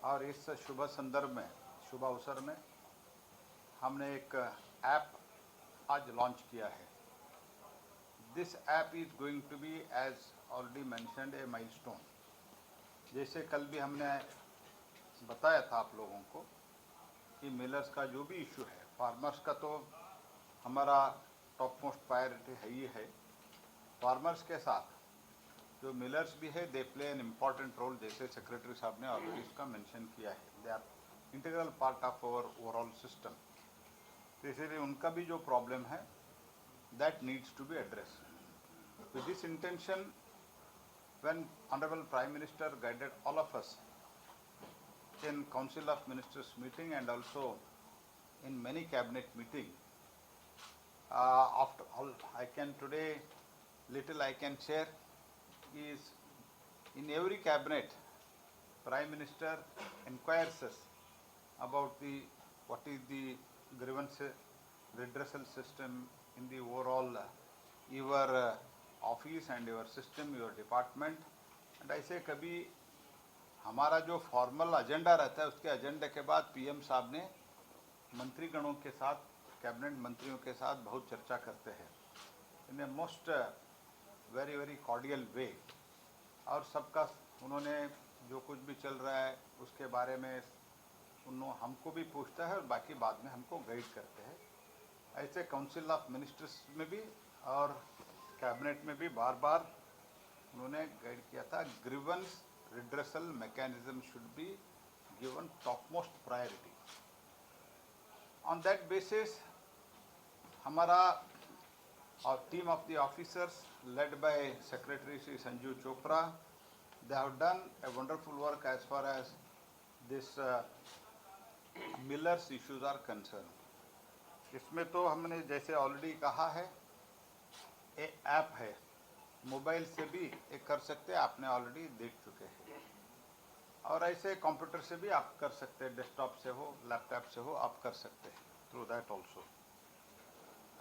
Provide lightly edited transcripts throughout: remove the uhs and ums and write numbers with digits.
और इस शुभ संदर्भ में, शुभ अवसर में हमने एक ऐप आज लॉन्च किया है। This app is going to be, as already mentioned, a milestone. जैसे कल भी हमने बताया था आप लोगों को कि मिलर्स का जो भी इशू है, फार्मर्स का तो हमारा टॉप मोस्ट प्रायोरिटी है ही है। फार्मर्स के साथ जो मिलर्स भी है, they play an important role, जैसे सेक्रेटरी साहब ने ऑलरेडी इसका मेंशन किया है। They are integral part of our overall system. तो इसीलिए उनका भी जो प्रॉब्लम है that needs to be address. With this intention, when Honorable Prime Minister guided all of us in Council of Ministers meeting and also in many cabinet meeting, after all I can today, little I can share is, in every cabinet Prime Minister inquires us about the what is the grievance redressal system in the overall your office and your system, your department. And ऐसे कभी हमारा जो formal agenda रहता है, उसके एजेंडे के बाद पीएम साहब ने मंत्रीगणों के साथ, कैबिनेट मंत्रियों के साथ बहुत चर्चा करते हैं in a most very very cordial way. और सबका उन्होंने जो कुछ भी चल रहा है उसके बारे में उन्होंने हमको भी पूछता है और बाकी बाद में हमको गाइड करते हैं। ऐसे काउंसिल ऑफ मिनिस्टर्स में भी और कैबिनेट में भी बार बार उन्होंने गाइड किया था, grievance redressal mechanism should be given top most priority. On that basis हमारा और team of the officers led by secretary Shri Sanjeev Chopra, they have done a wonderful work as far as this millers issues are concern. इसमें तो हमने जैसे already कहा है, एक app है, मोबाइल से भी एक कर सकते हैं, आपने ऑलरेडी देख चुके हैं। और ऐसे कंप्यूटर से भी आप कर सकते हैं, डेस्कटॉप से हो, लैपटॉप से हो, आप कर सकते हैं through that also.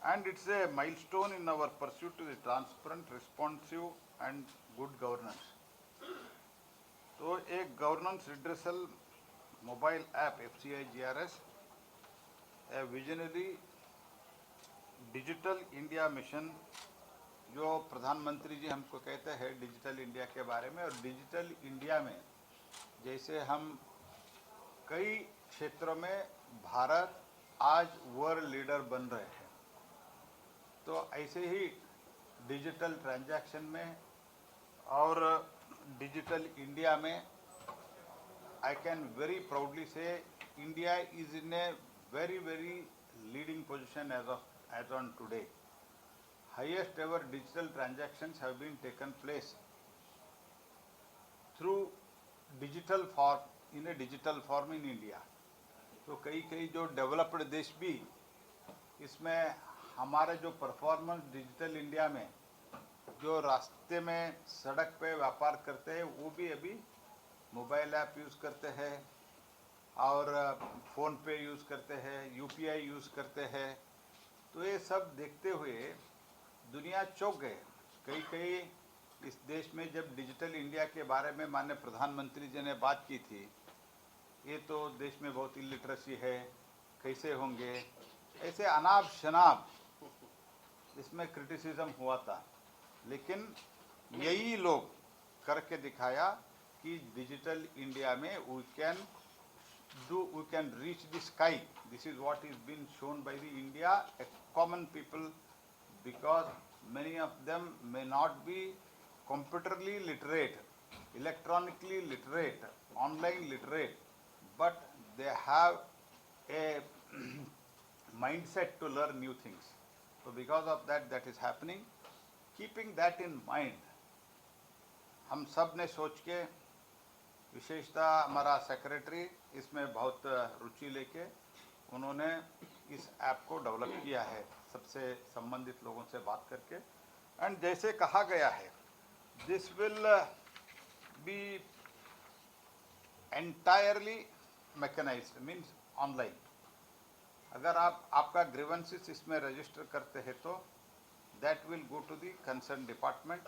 And it's a milestone in our pursuit to the transparent, responsive and good governance. तो एक governance redressal mobile app FCIGRS, a visionary digital India mission, जो प्रधानमंत्री जी हमको कहते हैं डिजिटल इंडिया के बारे में। और डिजिटल इंडिया में जैसे हम कई क्षेत्रों में भारत आज वर्ल्ड लीडर बन रहे हैं, तो ऐसे ही डिजिटल ट्रांजैक्शन में और डिजिटल इंडिया में I can very proudly say India is in a very very leading position as on today. Highest ever digital transactions have been taken place through digital form, in a digital form in India। तो कई जो developed देश भी इसमें हमारे जो performance digital India में, जो रास्ते में सड़क पे व्यापार करते हैं, वो भी अभी मोबाइल ऐप यूज़ करते हैं और फ़ोन पे यूज़ करते हैं, UPI यूज़ करते हैं। तो ये सब देखते हुए दुनिया चौंक गए। कई इस देश में जब डिजिटल इंडिया के बारे में माननीय प्रधानमंत्री जी ने बात की थी, ये तो देश में बहुत इलिटरेसी है, कैसे होंगे, ऐसे अनाप शनाप इसमें क्रिटिसिज्म हुआ था। लेकिन यही लोग करके दिखाया कि डिजिटल इंडिया में we can reach the sky. This is what is been shown by the India, a common people, because many of them may not be computerly literate, electronically literate, online literate, but they have a mindset to learn new things. So because of that, that is happening. Keeping that in mind, हम सब ने सोच के, विशेषतः हमारा secretary इसमें बहुत रुचि लेके उन्होंने इस ऐप को डेवलप किया है, सबसे संबंधित लोगों से बात करके। एंड जैसे कहा गया है, this will be entirely mechanised, means online. अगर आपका ग्रीवेंसेस इसमें रजिस्टर करते हैं तो that will go to the concern department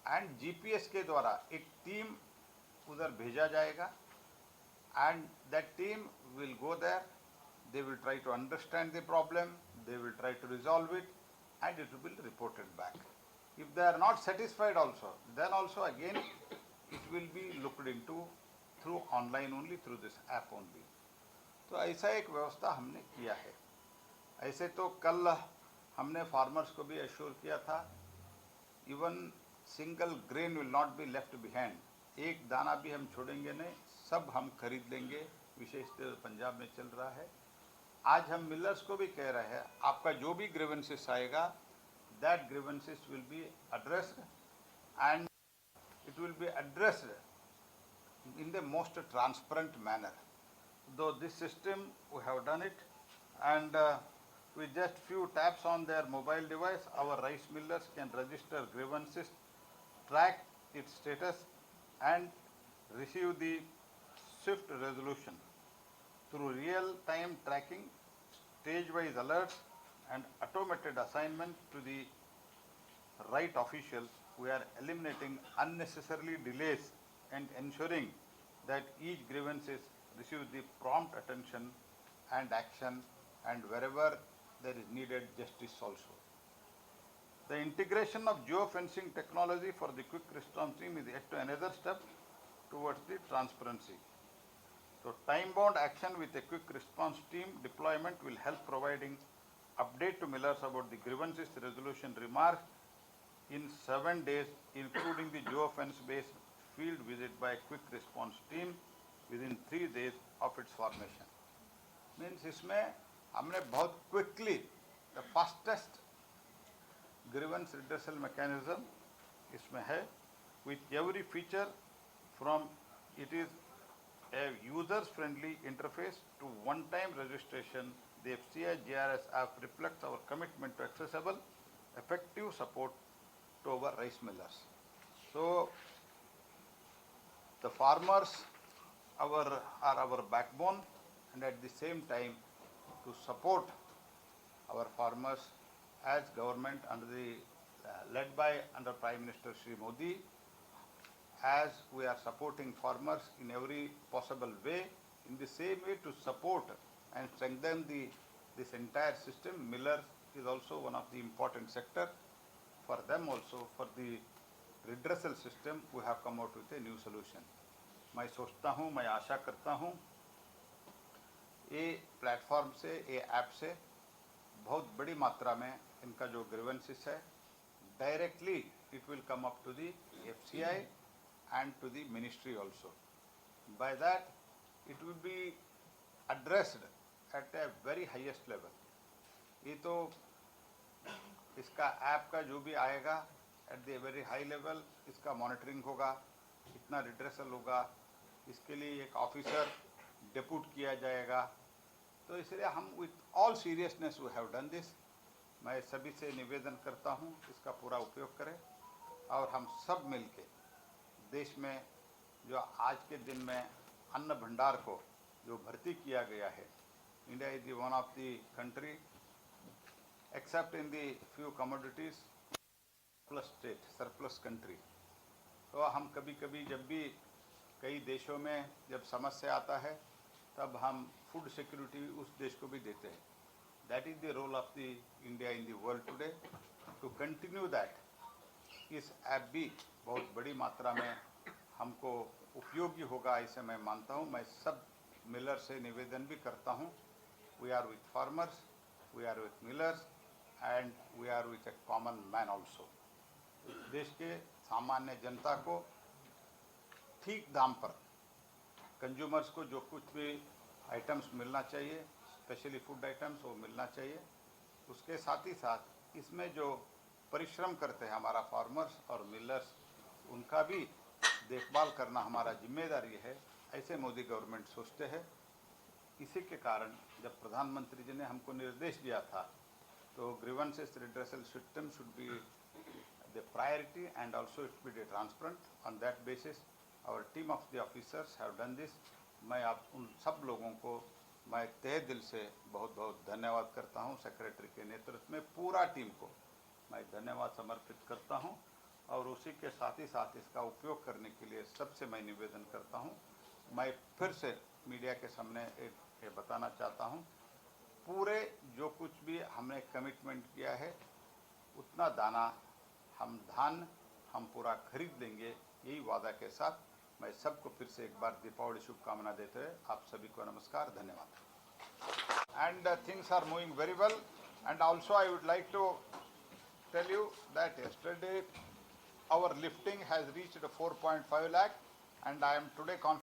and GPS के द्वारा एक टीम उधर भेजा जाएगा and that team will go there, they will try to understand the problem, they will try to resolve it, and it will be reported back. If they are not satisfied also, then also again it will be looked into through online only, through this app only. तो ऐसा एक व्यवस्था हमने किया है. ऐसे तो कल हमने फार्मर्स को भी एश्योर किया था, even single grain will not be left behind, एक दाना भी हम छोड़ेंगे नहीं, सब हम खरीद लेंगे, विशेषतः पंजाब में चल रहा है. आज हम मिलर्स को भी कह रहे हैं, आपका जो भी ग्रीवेंसेस आएगा, that grievances will be addressed and it will be addressed in the most transparent manner. Though this system we have done it, and with just few taps on their mobile device, our rice millers can register grievances, track its status, and receive the swift resolution through real-time tracking, stage-wise alerts, and automated assignment to the right officials. We are eliminating unnecessarily delays and ensuring that each grievances receive the prompt attention and action, and wherever there is needed justice also. The integration of geofencing technology for the quick response team is yet another step towards the transparency. So time-bound action with a quick response team deployment will help providing update to millers about the grievances resolution remarks in 7 days, including the geofence-based field visit by a quick response team within 3 days of its formation. Means इसमें हमने बहुत quickly the fastest grievance redressal mechanism इसमें है, with every feature from it is a user-friendly interface to one-time registration. The FCI GRS app reflects our commitment to accessible, effective support to our rice millers. So the farmers are our backbone, and at the same time to support our farmers as government under the led by under Prime Minister Shri Modi, as we are supporting farmers in every possible way, in the same way to support and strengthen this entire system. Millers is also one of the important sector. For them also, for the redressal system, we have come out with a new solution. मैं सोचता हूँ, मैं आशा करता हूँ, ये platform से, ये app से बहुत बड़ी मात्रा में इनका जो ग्रीवेंसेस है, directly it will come up to the FCI and to the ministry also. By that, it will be addressed at a very highest level. ये तो इसका ऐप का जो भी आएगा at the very high level, इसका monitoring होगा, इतना रिड्रेसल होगा, इसके लिए एक ऑफिसर डेप्यूट किया जाएगा. तो इसलिए हम with all seriousness we have done this. मैं सभी से निवेदन करता हूँ, इसका पूरा उपयोग करें और हम सब मिलके देश में जो आज के दिन में अन्न भंडार को जो भर्ती किया गया है, India is the one of the country except in the few commodities plus state surplus country. तो हम कभी कभी जब भी कई देशों में जब समस्या आता है, तब हम फूड सिक्योरिटी उस देश को भी देते हैं. That is the role of the India in the world today, to continue that. इस ऐप भी बहुत बड़ी मात्रा में हमको उपयोगी होगा, ऐसे मैं मानता हूँ. मैं सब मिलर से निवेदन भी करता हूँ, we are with farmers, we are with millers, and we are with a common man also. देश के सामान्य जनता को ठीक दाम पर, कंज्यूमर्स को जो कुछ भी आइटम्स मिलना चाहिए, स्पेशली फूड आइटम्स, वो मिलना चाहिए. उसके साथ ही साथ इसमें जो परिश्रम करते हैं हमारा फार्मर्स और मिलर्स, उनका भी देखभाल करना हमारा जिम्मेदारी है, ऐसे मोदी गवर्नमेंट सोचते हैं. इसी के कारण जब प्रधानमंत्री जी ने हमको निर्देश दिया था, तो grievances redressal system should be the priority and also it should be transparent. On that basis, our team of the officers have done this. मैं आप उन सब लोगों को मैं तहे दिल से बहुत बहुत धन्यवाद करता हूँ. सेक्रेटरी के नेतृत्व में पूरा टीम को मैं धन्यवाद समर्पित करता हूँ, और उसी के साथ ही साथ इसका उपयोग करने के लिए सबसे मैं निवेदन करता हूँ. मैं फिर से मीडिया के सामने ये बताना चाहता हूँ, पूरे जो कुछ भी हमने कमिटमेंट किया है उतना दाना धान हम पूरा खरीद लेंगे, यही वादा के साथ मैं सबको फिर से एक बार दीपावली शुभकामना देते हुए आप सभी को नमस्कार, धन्यवाद। And things are moving very well, and also I would like to tell you that yesterday our lifting has reached 4.5 lakh, and I am today confident